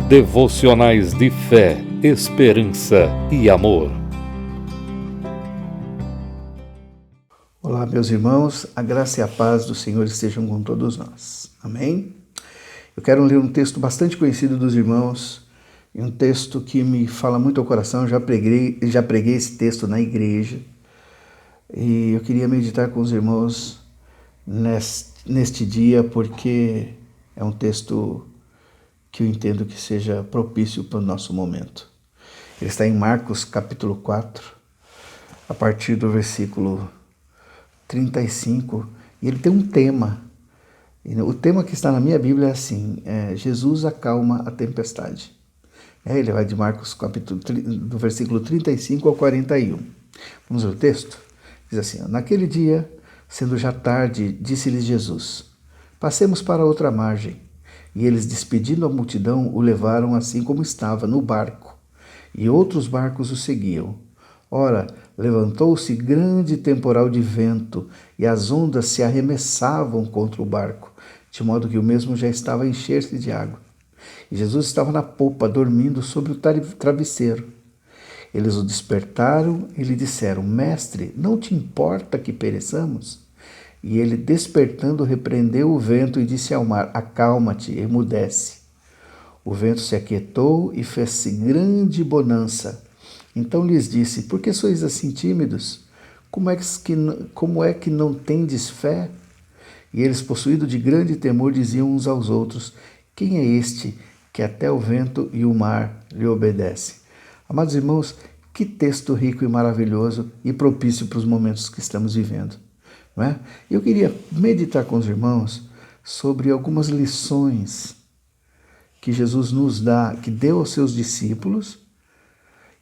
Devocionais de fé, esperança e amor. Olá, meus irmãos, a graça e a paz do Senhor estejam com todos nós. Amém? Eu quero ler um texto bastante conhecido dos irmãos, e um texto que me fala muito ao coração. Já preguei esse texto na igreja, e eu queria meditar com os irmãos neste dia, porque é um texto que eu entendo que seja propício para o nosso momento. Ele está em Marcos capítulo 4, a partir do versículo 35, e ele tem um tema. O tema que está na minha Bíblia é assim: Jesus acalma a tempestade. Ele vai de Marcos capítulo do versículo 35 ao 41. Vamos ver o texto? Diz assim: naquele dia, sendo já tarde, disse-lhes Jesus: passemos para outra margem. E eles, despedindo a multidão, o levaram assim como estava, no barco, e outros barcos o seguiam. Ora, levantou-se grande temporal de vento, e as ondas se arremessavam contra o barco, de modo que o mesmo já estava a encher-se de água. E Jesus estava na popa, dormindo sobre o travesseiro. Eles o despertaram e lhe disseram: Mestre, não te importa que pereçamos? E ele, despertando, repreendeu o vento e disse ao mar: acalma-te, emudece. O vento se aquietou e fez-se grande bonança. Então lhes disse: por que sois assim tímidos? Como é que não tendes fé? E eles, possuídos de grande temor, diziam uns aos outros: quem é este que até o vento e o mar lhe obedecem? Amados irmãos, que texto rico e maravilhoso e propício para os momentos que estamos vivendo, não é? Eu queria meditar com os irmãos sobre algumas lições que Jesus nos dá, que deu aos seus discípulos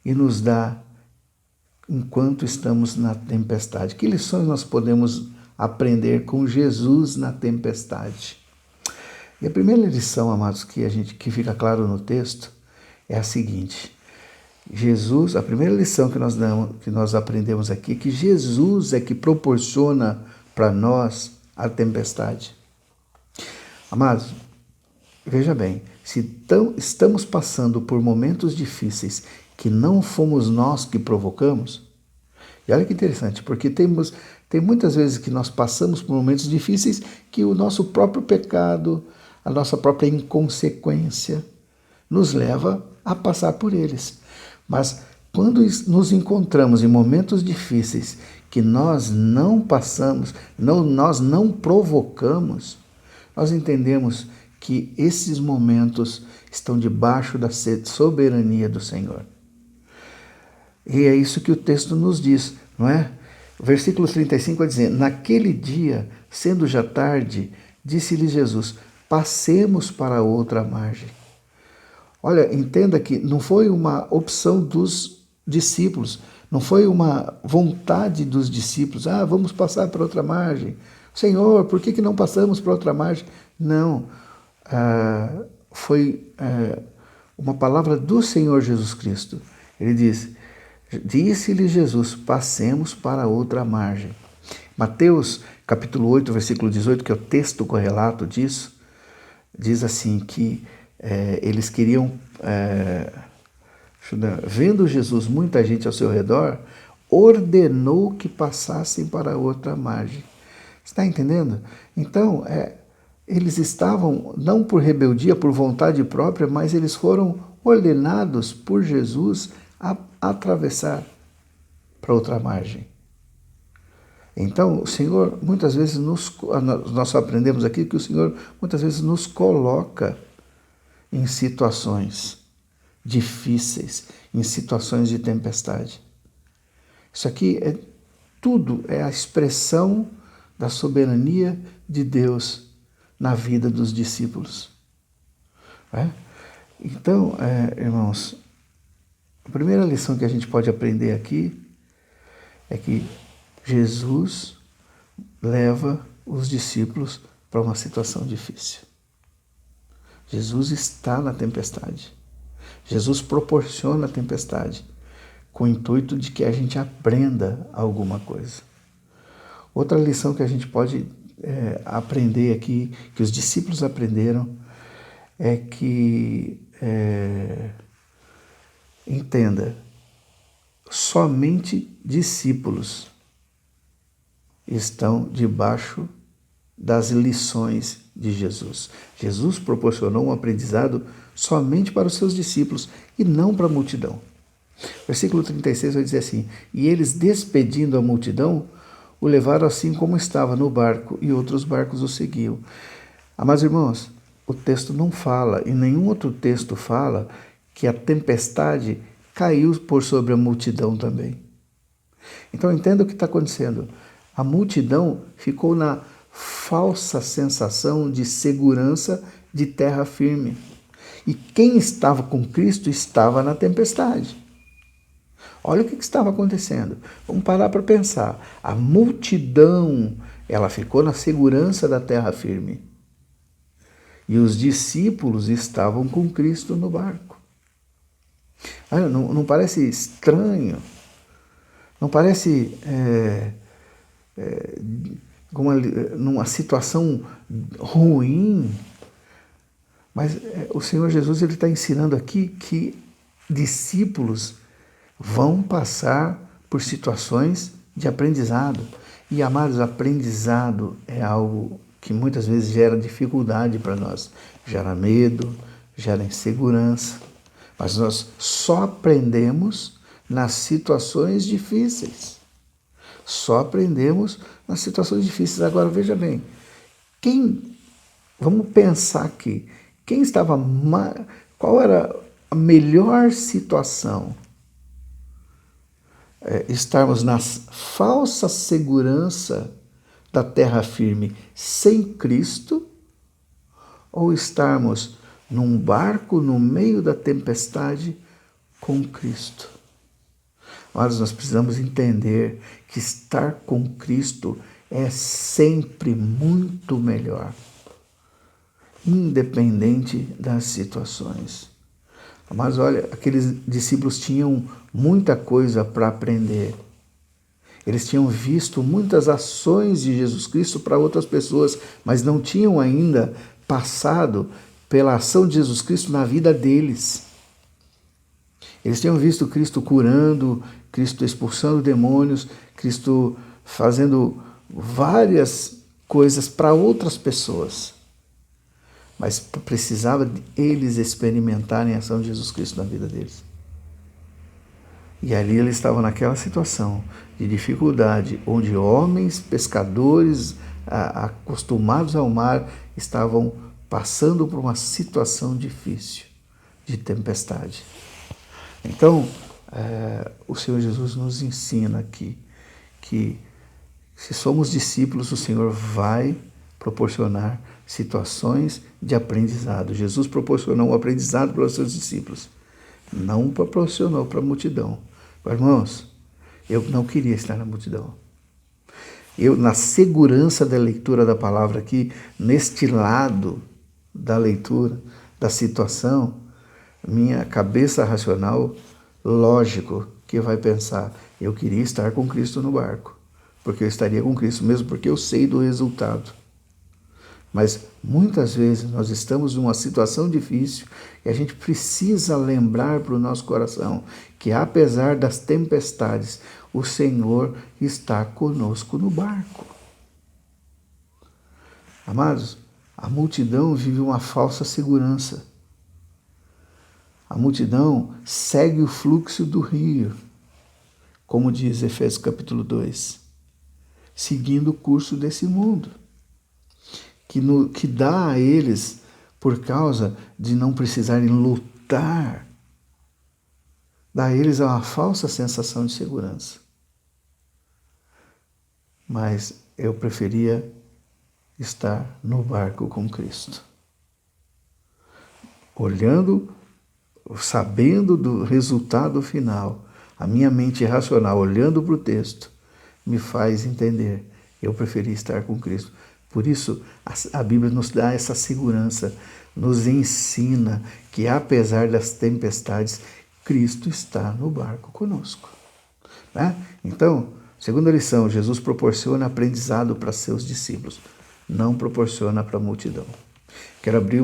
e nos dá enquanto estamos na tempestade. Que lições nós podemos aprender com Jesus na tempestade? E a primeira lição, amados, que fica claro no texto é a seguinte: a primeira lição que nós aprendemos aqui é que Jesus é que proporciona para nós a tempestade. Amados, veja bem, se estamos passando por momentos difíceis que não fomos nós que provocamos, e olha que interessante, porque tem muitas vezes que nós passamos por momentos difíceis que o nosso próprio pecado, a nossa própria inconsequência nos leva a passar por eles. Mas quando nos encontramos em momentos difíceis que nós não passamos, nós não provocamos, nós entendemos que esses momentos estão debaixo da soberania do Senhor. E é isso que o texto nos diz, não é? O versículo 35 vai dizer: naquele dia, sendo já tarde, disse-lhe Jesus: passemos para outra margem. Olha, entenda que não foi uma opção dos discípulos, não foi uma vontade dos discípulos: vamos passar para outra margem. Senhor, por que não passamos para outra margem? Não, foi uma palavra do Senhor Jesus Cristo. Ele disse-lhe Jesus: passemos para outra margem. Mateus capítulo 8, versículo 18, que é o texto correlato disso, diz assim que eles queriam, vendo Jesus, muita gente ao seu redor, ordenou que passassem para outra margem. Está entendendo? Então, eles estavam, não por rebeldia, por vontade própria, mas eles foram ordenados por Jesus a atravessar para outra margem. Então, o Senhor, muitas vezes, nós aprendemos aqui que o Senhor, muitas vezes, nos coloca em situações difíceis, em situações de tempestade. Isso aqui tudo é a expressão da soberania de Deus na vida dos discípulos. Então, irmãos, a primeira lição que a gente pode aprender aqui é que Jesus leva os discípulos para uma situação difícil. Jesus está na tempestade. Jesus proporciona a tempestade com o intuito de que a gente aprenda alguma coisa. Outra lição que a gente pode aprender aqui, que os discípulos aprenderam, é que, entenda, somente discípulos estão debaixo das lições de Jesus. Jesus proporcionou um aprendizado somente para os seus discípulos e não para a multidão. Versículo 36 vai dizer assim: e eles, despedindo a multidão, o levaram assim como estava no barco, e outros barcos o seguiam. Amados irmãos, o texto não fala, e nenhum outro texto fala, que a tempestade caiu por sobre a multidão também. Então entenda o que está acontecendo. A multidão ficou na falsa sensação de segurança de terra firme. E quem estava com Cristo estava na tempestade. Olha o que estava acontecendo. Vamos parar para pensar. A multidão, ela ficou na segurança da terra firme. E os discípulos estavam com Cristo no barco. Não parece estranho? Não parece numa situação ruim? Mas o Senhor Jesus está ensinando aqui que discípulos vão passar por situações de aprendizado. E, amados, aprendizado é algo que muitas vezes gera dificuldade para nós. Gera medo, gera insegurança. Mas nós só aprendemos nas situações difíceis. Só aprendemos nas situações difíceis. Agora, veja bem, vamos pensar aqui, qual era a melhor situação? Estarmos na falsa segurança da terra firme sem Cristo, ou estarmos num barco no meio da tempestade com Cristo? Mas nós precisamos entender que estar com Cristo é sempre muito melhor, independente das situações. Mas olha, aqueles discípulos tinham muita coisa para aprender. Eles tinham visto muitas ações de Jesus Cristo para outras pessoas, mas não tinham ainda passado pela ação de Jesus Cristo na vida deles. Eles tinham visto Cristo curando, Cristo expulsando demônios, Cristo fazendo várias coisas para outras pessoas. Mas precisava eles experimentarem a ação de Jesus Cristo na vida deles. E ali eles estavam naquela situação de dificuldade, onde homens, pescadores, acostumados ao mar, estavam passando por uma situação difícil, de tempestade. Então, o Senhor Jesus nos ensina aqui que, se somos discípulos, o Senhor vai proporcionar situações de aprendizado. Jesus proporcionou um aprendizado para os seus discípulos, não proporcionou para a multidão. Irmãos, eu não queria estar na multidão. Eu, na segurança da leitura da palavra aqui, neste lado da leitura, da situação, minha cabeça racional, lógico, que vai pensar, eu queria estar com Cristo no barco, porque eu estaria com Cristo, mesmo porque eu sei do resultado. Mas muitas vezes nós estamos numa situação difícil e a gente precisa lembrar para o nosso coração que, apesar das tempestades, o Senhor está conosco no barco. Amados, a multidão vive uma falsa segurança. A multidão segue o fluxo do rio, como diz Efésios capítulo 2, seguindo o curso desse mundo, que dá a eles, por causa de não precisarem lutar, dá a eles uma falsa sensação de segurança. Mas eu preferia estar no barco com Cristo, olhando, sabendo do resultado final. A minha mente racional, olhando para o texto, me faz entender, eu preferi estar com Cristo. Por isso, a Bíblia nos dá essa segurança, nos ensina que, apesar das tempestades, Cristo está no barco conosco. Né? Então, segunda lição, Jesus proporciona aprendizado para seus discípulos, não proporciona para a multidão. Quero abrir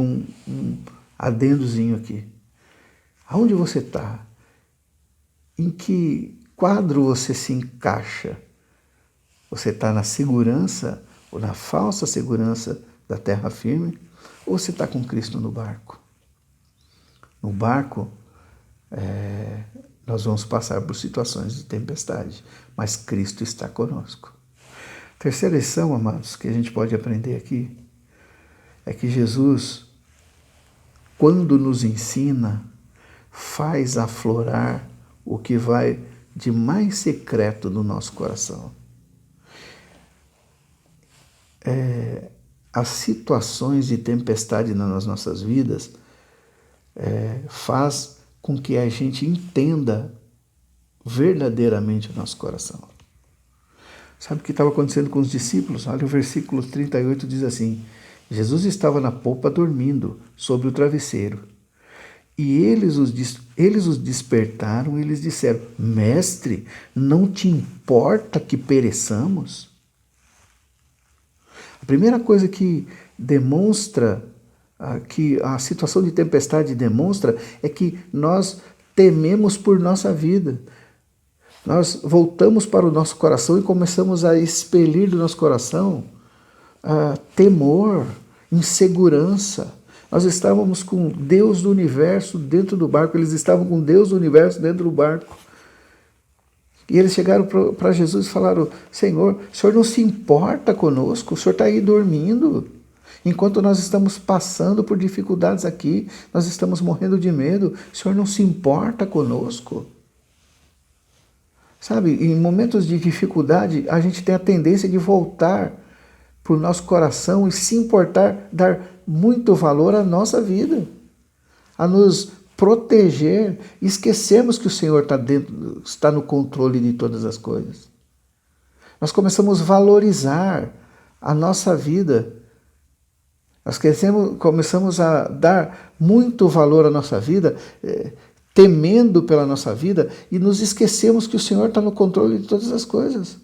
adendozinho aqui. Aonde você está? Em que quadro você se encaixa? Você está na segurança ou na falsa segurança da terra firme? Ou você está com Cristo no barco? No barco, nós vamos passar por situações de tempestade, mas Cristo está conosco. Terceira lição, amados, que a gente pode aprender aqui, é que Jesus, quando nos ensina, faz aflorar o que vai de mais secreto no nosso coração. As situações de tempestade nas nossas vidas faz com que a gente entenda verdadeiramente o nosso coração. Sabe o que estava acontecendo com os discípulos? Olha, o versículo 38 diz assim: Jesus estava na popa dormindo sobre o travesseiro. E eles os despertaram e lhes disseram: Mestre, não te importa que pereçamos? A primeira coisa que demonstra, que a situação de tempestade demonstra, é que nós tememos por nossa vida. Nós voltamos para o nosso coração e começamos a expelir do nosso coração temor, insegurança. Nós estávamos com Deus do universo dentro do barco, eles estavam com Deus do universo dentro do barco. E eles chegaram para Jesus e falaram: Senhor, o Senhor não se importa conosco, o Senhor está aí dormindo. Enquanto nós estamos passando por dificuldades aqui, nós estamos morrendo de medo, o Senhor não se importa conosco. Sabe, em momentos de dificuldade, a gente tem a tendência de voltar para o nosso coração e se importar, dar muito valor à nossa vida, a nos proteger. Esquecemos que o Senhor está no controle de todas as coisas. Nós começamos a valorizar a nossa vida. Nós começamos a dar muito valor à nossa vida, temendo pela nossa vida, e nos esquecemos que o Senhor está no controle de todas as coisas.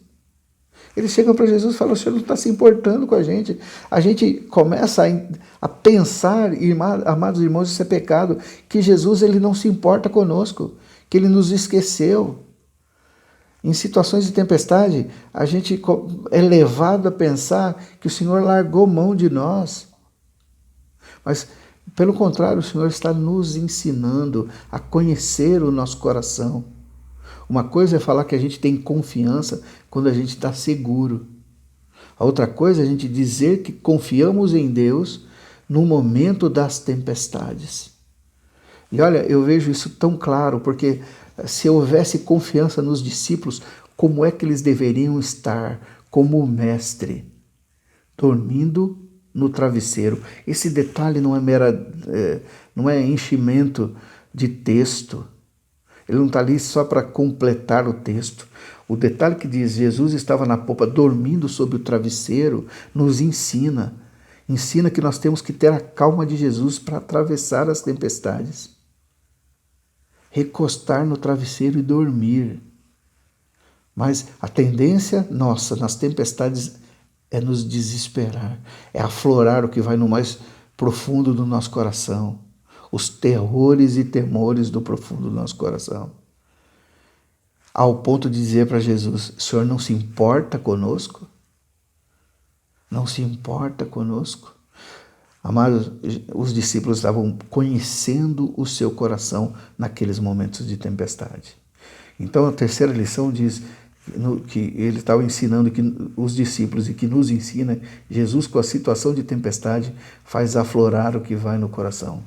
Eles chegam para Jesus e falam: o Senhor não está se importando com a gente. A gente começa a pensar, amados irmãos, isso é pecado, que Jesus ele não se importa conosco, que ele nos esqueceu. Em situações de tempestade, a gente é levado a pensar que o Senhor largou mão de nós. Mas, pelo contrário, o Senhor está nos ensinando a conhecer o nosso coração. Uma coisa é falar que a gente tem confiança quando a gente está seguro. A outra coisa é a gente dizer que confiamos em Deus no momento das tempestades. E olha, eu vejo isso tão claro, porque se houvesse confiança nos discípulos, como é que eles deveriam estar como o mestre, dormindo no travesseiro? Esse detalhe não é enchimento de texto. Ele não está ali só para completar o texto. O detalhe que diz: Jesus estava na popa dormindo sobre o travesseiro, nos ensina que nós temos que ter a calma de Jesus para atravessar as tempestades. Recostar no travesseiro e dormir. Mas a tendência nossa nas tempestades é nos desesperar, é aflorar o que vai no mais profundo do nosso coração, os terrores e temores do profundo do nosso coração, ao ponto de dizer para Jesus: o Senhor não se importa conosco? Não se importa conosco? Amados, os discípulos estavam conhecendo o seu coração naqueles momentos de tempestade. Então a terceira lição diz que ele estava ensinando que os discípulos, e que nos ensina: Jesus, com a situação de tempestade, faz aflorar o que vai no coração.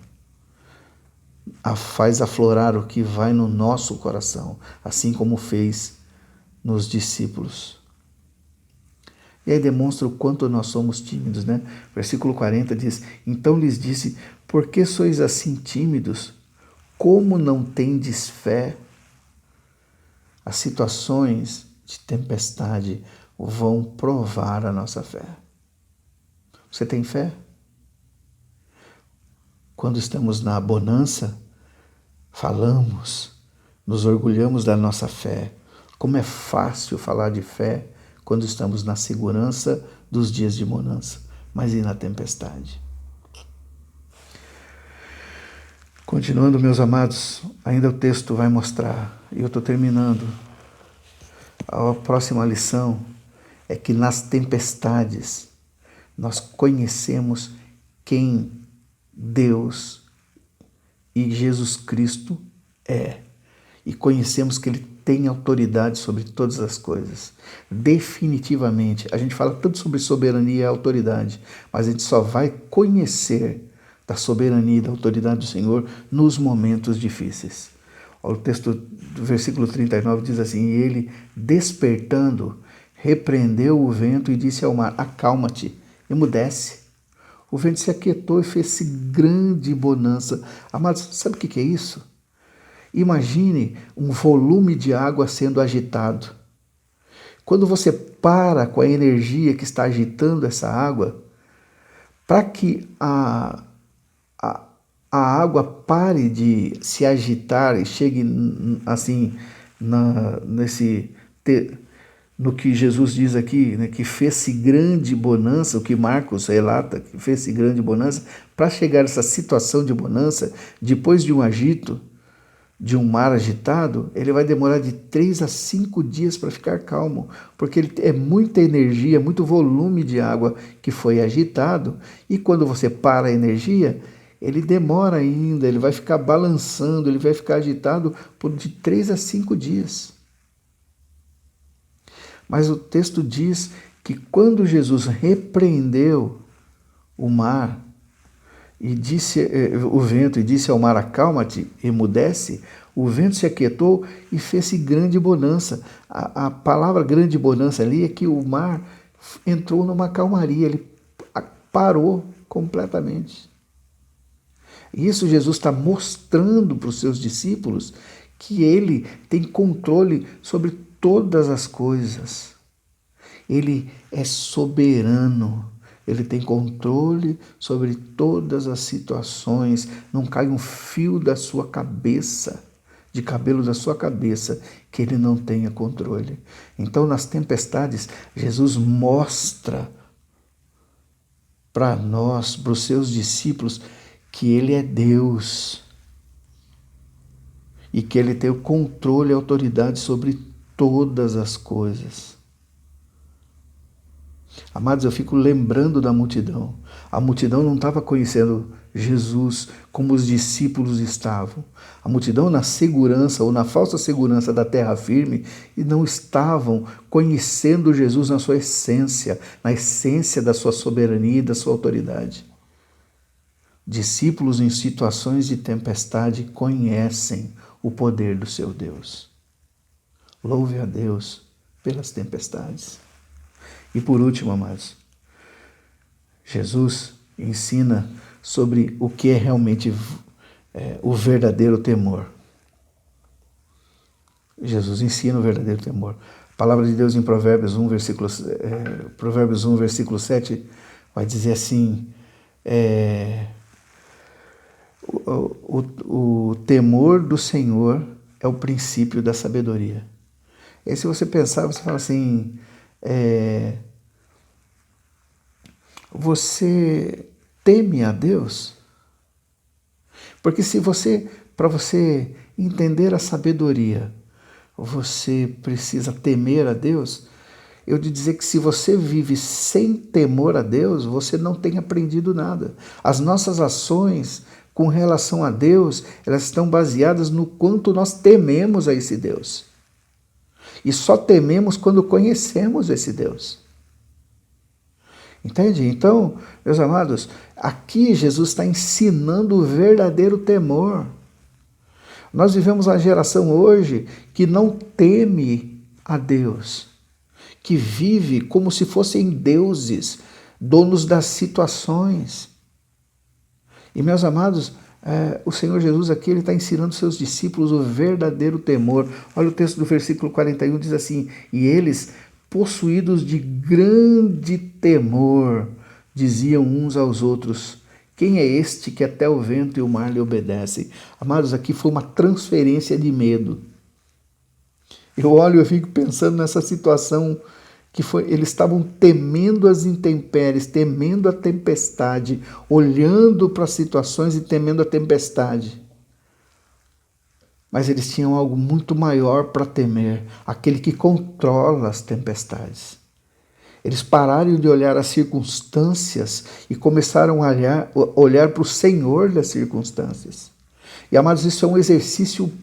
Faz aflorar o que vai no nosso coração, assim como fez nos discípulos. E aí demonstra o quanto nós somos tímidos, né? Versículo 40 diz: Então lhes disse: Por que sois assim tímidos? Como não tendes fé? As situações de tempestade vão provar a nossa fé. Você tem fé? Quando estamos na bonança, falamos, nos orgulhamos da nossa fé. Como é fácil falar de fé quando estamos na segurança dos dias de bonança, mas e na tempestade? Continuando, meus amados, ainda o texto vai mostrar, e eu estou terminando. A próxima lição é que nas tempestades nós conhecemos quem Deus e Jesus Cristo é. E conhecemos que Ele tem autoridade sobre todas as coisas. Definitivamente, a gente fala tanto sobre soberania e autoridade, mas a gente só vai conhecer da soberania e da autoridade do Senhor nos momentos difíceis. O texto do versículo 39 diz assim: e ele, despertando, repreendeu o vento e disse ao mar: acalma-te, emudece. O vento se aquietou e fez-se grande bonança. Amados, sabe o que é isso? Imagine um volume de água sendo agitado. Quando você para com a energia que está agitando essa água, para que a água pare de se agitar e chegue assim no que Jesus diz aqui, né, que fez-se grande bonança, o que Marcos relata, que fez-se grande bonança, para chegar a essa situação de bonança, depois de um agito, de um mar agitado, ele vai demorar de 3 a 5 dias para ficar calmo, porque é muita energia, muito volume de água que foi agitado, e quando você para a energia, ele demora ainda, ele vai ficar balançando, ele vai ficar agitado por de 3 a 5 dias. Mas o texto diz que quando Jesus repreendeu o mar, e disse o vento, e disse ao mar: acalma-te, emudece, o vento se aquietou e fez-se grande bonança. A palavra grande bonança ali é que o mar entrou numa calmaria, ele parou completamente. E isso Jesus está mostrando para os seus discípulos que ele tem controle sobre todas as coisas. Ele é soberano. Ele tem controle sobre todas as situações. Não cai um fio da sua cabeça, de cabelo da sua cabeça, que ele não tenha controle. Então, nas tempestades, Jesus mostra para nós, para os seus discípulos, que ele é Deus e que ele tem o controle e autoridade sobre todas as coisas. Amados, eu fico lembrando da multidão. A multidão não estava conhecendo Jesus como os discípulos estavam. A multidão na segurança ou na falsa segurança da terra firme e não estavam conhecendo Jesus na sua essência, na essência da sua soberania e da sua autoridade. Discípulos em situações de tempestade conhecem o poder do seu Deus. Louve a Deus pelas tempestades. E por último, amados, Jesus ensina sobre o que é realmente o verdadeiro temor. Jesus ensina o verdadeiro temor. A palavra de Deus em Provérbios 1, versículo 7, vai dizer assim: o temor do Senhor é o princípio da sabedoria. E aí, se você pensar, você fala assim: você teme a Deus? Porque para você entender a sabedoria, você precisa temer a Deus. Eu de dizer que se você vive sem temor a Deus, você não tem aprendido nada. As nossas ações com relação a Deus, elas estão baseadas no quanto nós tememos a esse Deus. E só tememos quando conhecemos esse Deus. Entende? Então, meus amados, aqui Jesus está ensinando o verdadeiro temor. Nós vivemos uma geração hoje que não teme a Deus, que vive como se fossem deuses, donos das situações. E, meus amados, o Senhor Jesus aqui ele está ensinando seus discípulos o verdadeiro temor. Olha o texto do versículo 41, diz assim: e eles, possuídos de grande temor, diziam uns aos outros: quem é este que até o vento e o mar lhe obedecem? Amados, aqui foi uma transferência de medo. Eu olho e fico pensando nessa situação eles estavam temendo as intempéries, temendo a tempestade, olhando para as situações e temendo a tempestade. mas eles tinham algo muito maior para temer, aquele que controla as tempestades. Eles pararam de olhar as circunstâncias e começaram a olhar para o Senhor das circunstâncias. E, amados, isso é um exercício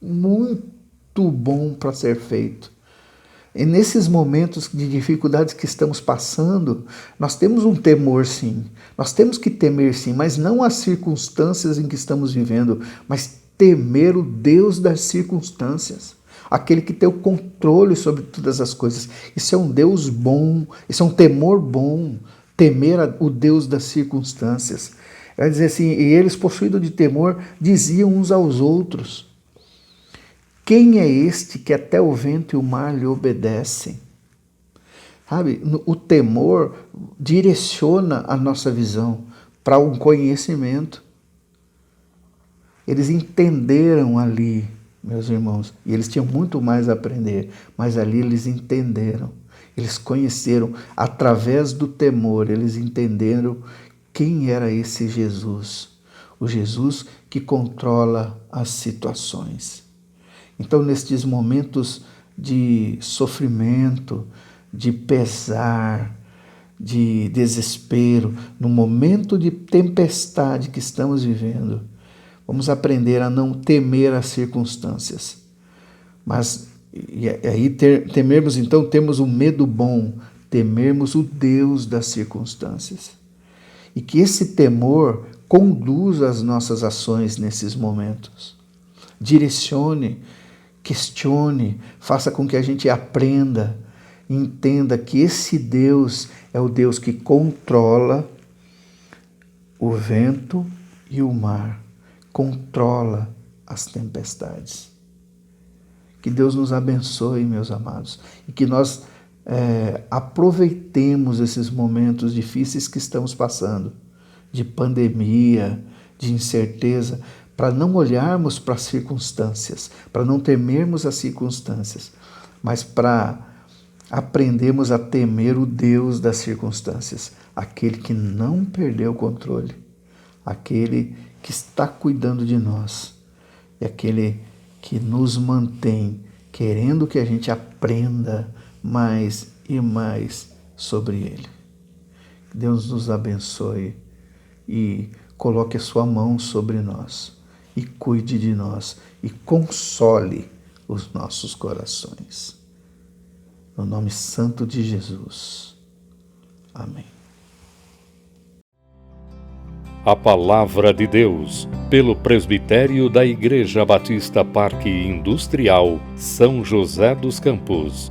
muito bom para ser feito. E nesses momentos de dificuldades que estamos passando, nós temos um temor, sim. Nós temos que temer, sim, mas não as circunstâncias em que estamos vivendo, mas temer o Deus das circunstâncias, aquele que tem o controle sobre todas as coisas. Isso é um Deus bom, isso é um temor bom, temer o Deus das circunstâncias. Vai dizer assim, e eles, possuídos de temor, diziam uns aos outros: quem é este que até o vento e o mar lhe obedecem? Sabe, o temor direciona a nossa visão para um conhecimento. Eles entenderam ali, meus irmãos, e eles tinham muito mais a aprender, mas ali eles entenderam, eles conheceram, através do temor, eles entenderam quem era esse Jesus, o Jesus que controla as situações. Então, nestes momentos de sofrimento, de pesar, de desespero, no momento de tempestade que estamos vivendo, vamos aprender a não temer as circunstâncias. Mas e aí temermos, então, temos um medo bom, temermos o Deus das circunstâncias. E que esse temor conduza as nossas ações nesses momentos. Direcione, questione, faça com que a gente aprenda, entenda que esse Deus é o Deus que controla o vento e o mar, controla as tempestades. Que Deus nos abençoe, meus amados, e que nós aproveitemos esses momentos difíceis que estamos passando, de pandemia, de incerteza, para não olharmos para as circunstâncias, para não temermos as circunstâncias, mas para aprendermos a temer o Deus das circunstâncias, aquele que não perdeu o controle, aquele que está cuidando de nós, e aquele que nos mantém querendo que a gente aprenda mais e mais sobre Ele. Que Deus nos abençoe e coloque a sua mão sobre nós e cuide de nós e console os nossos corações. No nome santo de Jesus. Amém. A Palavra de Deus, pelo presbitério da Igreja Batista Parque Industrial, São José dos Campos.